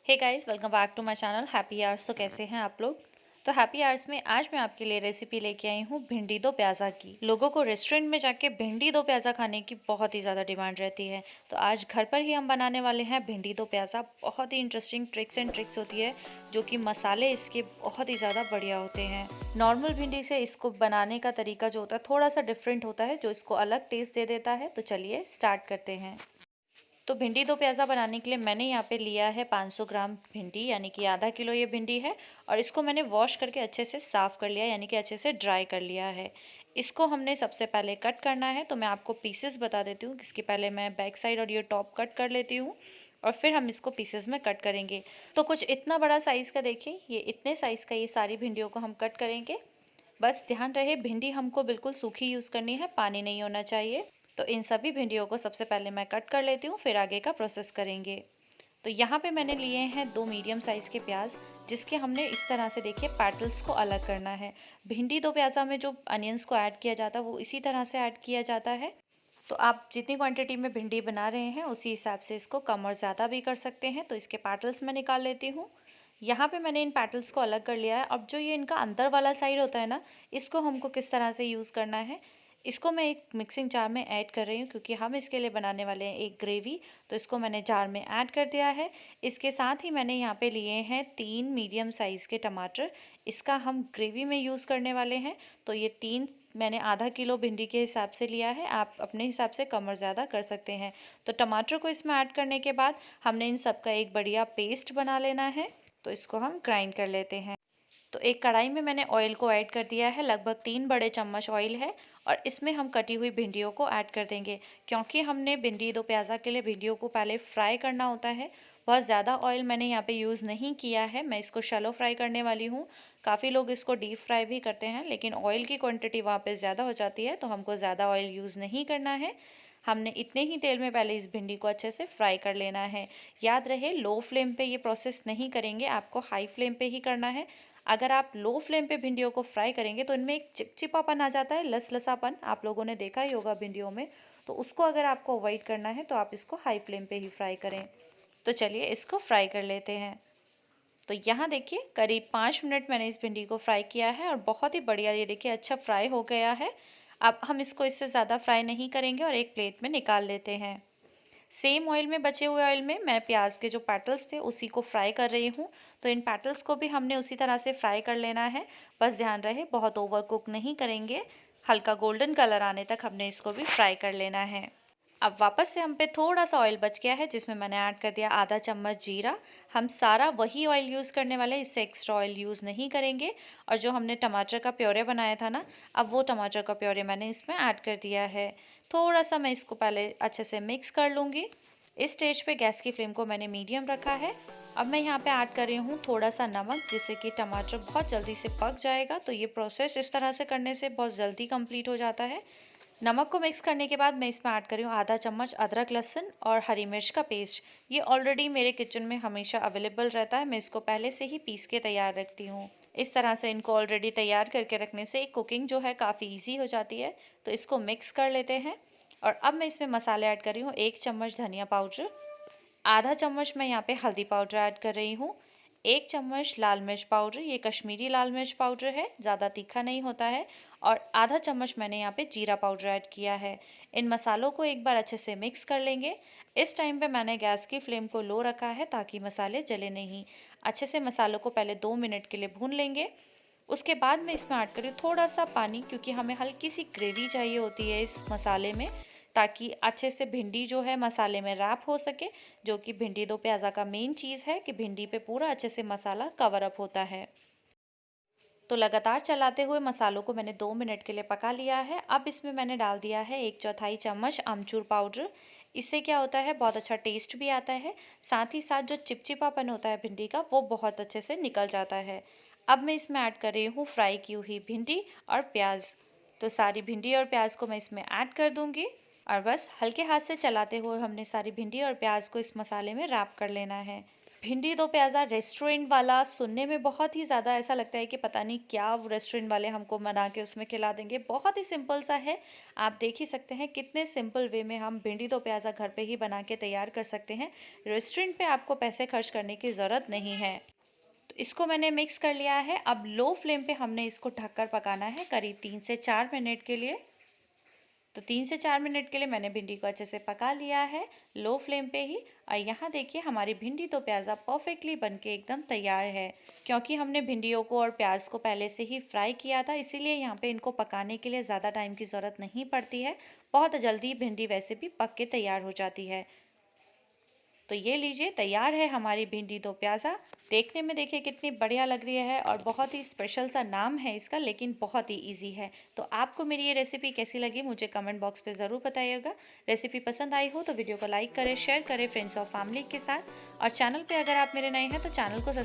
Hey guys, welcome back to my channel happy hours. तो कैसे हैं आप लोग? तो हैप्पी आवर्स में आज मैं आपके लिए रेसिपी लेके आई हूँ भिंडी दो प्याज़ा की। लोगों को रेस्टोरेंट में जाके भिंडी दो प्याज़ा खाने की बहुत ही ज़्यादा डिमांड रहती है, तो आज घर पर ही हम बनाने वाले हैं भिंडी दो प्याज़ा। बहुत ही इंटरेस्टिंग ट्रिक्स एंड ट्रिक्स होती है, जो कि मसाले इसके बहुत ही ज़्यादा बढ़िया होते हैं। नॉर्मल भिंडी से इसको बनाने का तरीका जो होता है थोड़ा सा डिफरेंट होता है, जो इसको अलग टेस्ट दे देता है। तो चलिए स्टार्ट करते हैं। तो भिंडी दो प्याज़ा बनाने के लिए मैंने यहाँ पे लिया है 500 ग्राम भिंडी, यानी कि आधा किलो ये भिंडी है। और इसको मैंने वॉश करके अच्छे से साफ़ कर लिया, यानी कि अच्छे से ड्राई कर लिया है। इसको हमने सबसे पहले कट करना है, तो मैं आपको पीसेस बता देती हूँ। इसके पहले मैं बैक साइड और ये टॉप कट कर लेती हूँ, और फिर हम इसको पीसेस में कट करेंगे। तो कुछ इतना बड़ा साइज़ का देखिए, ये इतने साइज़ का ये सारी भिंडियों को हम कट करेंगे। बस ध्यान रहे भिंडी हमको बिल्कुल सूखी यूज़ करनी है, पानी नहीं होना चाहिए। तो इन सभी भिंडियों को सबसे पहले मैं कट कर लेती हूँ, फिर आगे का प्रोसेस करेंगे। तो यहाँ पे मैंने लिए हैं 2 मीडियम साइज़ के प्याज, जिसके हमने इस तरह से देखिए पैटल्स को अलग करना है। भिंडी दो प्याज़ा में जो अनियंस को ऐड किया जाता है वो इसी तरह से ऐड किया जाता है। तो आप जितनी क्वांटिटी में भिंडी बना रहे हैं उसी हिसाब से इसको कम और ज़्यादा भी कर सकते हैं। तो इसके पैटल्स मैं निकाल लेती हूँ। यहाँ पे मैंने इन पैटल्स को अलग कर लिया है। अब जो ये इनका अंदर वाला साइड होता है ना, इसको हमको किस तरह से यूज़ करना है, इसको मैं एक मिक्सिंग जार में ऐड कर रही हूँ, क्योंकि हम इसके लिए बनाने वाले हैं एक ग्रेवी। तो इसको मैंने जार में ऐड कर दिया है। इसके साथ ही मैंने यहाँ पे लिए हैं 3 मीडियम साइज़ के टमाटर। इसका हम ग्रेवी में यूज़ करने वाले हैं। तो ये 3 मैंने आधा किलो भिंडी के हिसाब से लिया है, आप अपने हिसाब से कम और ज़्यादा कर सकते हैं। तो टमाटर को इसमें ऐड करने के बाद हमने इन सब का एक बढ़िया पेस्ट बना लेना है। तो इसको हम ग्राइंड कर लेते हैं। तो एक कढ़ाई में मैंने ऑयल को ऐड कर दिया है, लगभग 3 बड़े चम्मच ऑयल है। और इसमें हम कटी हुई भिंडियों को ऐड कर देंगे, क्योंकि हमने भिंडी दो प्याज़ा के लिए भिंडियों को पहले फ्राई करना होता है। बहुत ज़्यादा ऑयल मैंने यहाँ पे यूज़ नहीं किया है, मैं इसको शैलो फ्राई करने वाली हूँ। काफ़ी लोग इसको डीप फ्राई भी करते हैं, लेकिन ऑयल की क्वांटिटी वहाँ पे ज़्यादा हो जाती है, तो हमको ज़्यादा ऑयल यूज़ नहीं करना है। हमने इतने ही तेल में पहले इस भिंडी को अच्छे से फ्राई कर लेना है। याद रहे, लो फ्लेम पे ये प्रोसेस नहीं करेंगे, आपको हाई फ्लेम पे ही करना है। अगर आप लो फ्लेम पे भिंडियों को फ्राई करेंगे तो इनमें एक चिपचिपापन आ जाता है, लसलसापन आप लोगों ने देखा ही होगा भिंडियों में। तो उसको अगर आपको अवॉइड करना है तो आप इसको हाई फ्लेम पे ही फ्राई करें। तो चलिए इसको फ्राई कर लेते हैं। तो यहाँ देखिए करीब 5 मिनट मैंने इस भिंडी को फ्राई किया है, और बहुत ही बढ़िया ये देखिए अच्छा फ्राई हो गया है। अब हम इसको इससे ज़्यादा फ्राई नहीं करेंगे और एक प्लेट में निकाल लेते हैं। सेम ऑयल में, बचे हुए ऑयल में मैं प्याज के जो पैटल्स थे उसी को फ्राई कर रही हूँ। तो इन पैटल्स को भी हमने उसी तरह से फ्राई कर लेना है। बस ध्यान रहे बहुत ओवर कुक नहीं करेंगे, हल्का गोल्डन कलर आने तक हमने इसको भी फ्राई कर लेना है। अब वापस से हम पे थोड़ा सा ऑयल बच गया है, जिसमें मैंने ऐड कर दिया आधा चम्मच जीरा। हम सारा वही ऑयल यूज़ करने वाले, इससे एक्स्ट्रा ऑयल यूज़ नहीं करेंगे। और जो हमने टमाटर का प्योरे बनाया था ना, अब वो टमाटर का प्योरे मैंने इसमें ऐड कर दिया है। थोड़ा सा मैं इसको पहले अच्छे से मिक्स कर लूँगी। इस स्टेज पे गैस की फ्लेम को मैंने मीडियम रखा है। अब मैं यहाँ पे ऐड कर रही हूँ थोड़ा सा नमक, जिससे कि टमाटर बहुत जल्दी से पक जाएगा। तो ये प्रोसेस इस तरह से करने से बहुत जल्दी कंप्लीट हो जाता है। नमक को मिक्स करने के बाद मैं इसमें ऐड कर रही हूँ आधा चम्मच अदरक लहसुन और हरी मिर्च का पेस्ट। ये ऑलरेडी मेरे किचन में हमेशा अवेलेबल रहता है, मैं इसको पहले से ही पीस के तैयार रखती हूँ। इस तरह से इनको ऑलरेडी तैयार करके रखने से कुकिंग जो है काफ़ी ईजी हो जाती है। तो इसको मिक्स कर लेते हैं। और अब मैं इसमें मसाले ऐड कर रही हूँ। 1 चम्मच धनिया पाउडर, आधा चम्मच मैं यहाँ पे हल्दी पाउडर ऐड कर रही हूँ, 1 चम्मच लाल मिर्च पाउडर, ये कश्मीरी लाल मिर्च पाउडर है, ज़्यादा तीखा नहीं होता है। और आधा चम्मच मैंने यहाँ पे जीरा पाउडर ऐड किया है। इन मसालों को एक बार अच्छे से मिक्स कर लेंगे। इस टाइम पे मैंने गैस की फ्लेम को लो रखा है, ताकि मसाले जले नहीं। अच्छे से मसालों को पहले 2 मिनट के लिए भून लेंगे। उसके बाद मैं इसमें ऐड करी थोड़ा सा पानी, क्योंकि हमें हल्की सी ग्रेवी चाहिए होती है इस मसाले में, ताकि अच्छे से भिंडी जो है मसाले में रैप हो सके। जो कि भिंडी दो प्याज़ा का मेन चीज़ है कि भिंडी पे पूरा अच्छे से मसाला कवर अप होता है। तो लगातार चलाते हुए मसालों को मैंने 2 मिनट के लिए पका लिया है। अब इसमें मैंने डाल दिया है 1/4 चम्मच अमचूर पाउडर। इससे क्या होता है, बहुत अच्छा टेस्ट भी आता है, साथ ही साथ जो चिपचिपापन होता है भिंडी का वो बहुत अच्छे से निकल जाता है। अब मैं इसमें ऐड कर रही हूँ फ्राई की हुई भिंडी और प्याज। तो सारी भिंडी और प्याज को मैं इसमें ऐड कर दूँगी, और बस हल्के हाथ से चलाते हुए हमने सारी भिंडी और प्याज को इस मसाले में रैप कर लेना है। भिंडी दो प्याज़ा रेस्टोरेंट वाला सुनने में बहुत ही ज़्यादा ऐसा लगता है कि पता नहीं क्या वो रेस्टोरेंट वाले हमको बना के उसमें खिला देंगे। बहुत ही सिंपल सा है। आप देख ही सकते हैं कितने सिंपल वे में हम भिंडी दो प्याज़ा घर पे ही बना के तैयार कर सकते हैं। रेस्टोरेंट पे आपको पैसे खर्च करने की ज़रूरत नहीं है। तो इसको मैंने मिक्स कर लिया है। अब लो फ्लेम पे हमने इसको ढककर पकाना है करीब 3 से 4 मिनट के लिए। तो 3 से 4 मिनट के लिए मैंने भिंडी को अच्छे से पका लिया है लो फ्लेम पे ही। और यहाँ देखिए हमारी भिंडी तो प्याज़ा परफेक्टली बनके एकदम तैयार है। क्योंकि हमने भिंडियों को और प्याज को पहले से ही फ्राई किया था, इसीलिए यहाँ पे इनको पकाने के लिए ज़्यादा टाइम की ज़रूरत नहीं पड़ती है। बहुत जल्दी भिंडी वैसे भी पक के तैयार हो जाती है। तो ये लीजिए, तैयार है हमारी भिंडी दो प्याज़ा। देखने में देखिए कितनी बढ़िया लग रही है और बहुत ही स्पेशल सा नाम है इसका, लेकिन बहुत ही इजी है। तो आपको मेरी ये रेसिपी कैसी लगी मुझे कमेंट बॉक्स पे ज़रूर बताइएगा। रेसिपी पसंद आई हो तो वीडियो को लाइक करें, शेयर करें फ्रेंड्स और फैमिली के साथ। और चैनल पे अगर आप मेरे नए हैं तो चैनल को